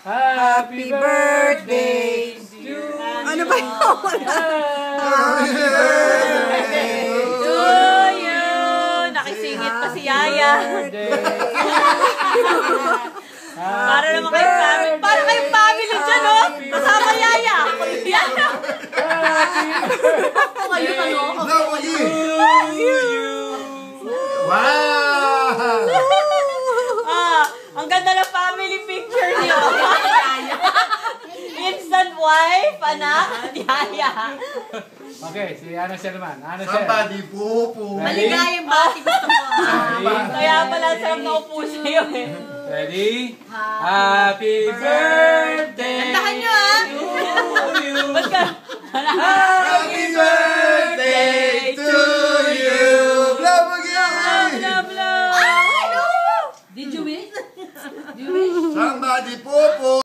Happy birthday to Ano ba yun? Happy birthday to you. Nakisingit pa si Yaya. Para naman kayong family. Para kayong family dyan, oh. Kasama Yaya. Ako yung Yaya. Ako kayo ano? Wow! Ang ganda ng family picture niyo. Instant wife, anak, Yaya. Okay, si Ana Sher naman. Ana Sher. Somebody pupo. Maligayang bati gusto ko. Kaya pala sarap na upo sa'yo eh. Ready? Happy birthday! Kantahan nyo ah! Ba't ka? Happy birthday to you! Blow again! Blah, blah. Did you win? Did you win? Somebody pupo.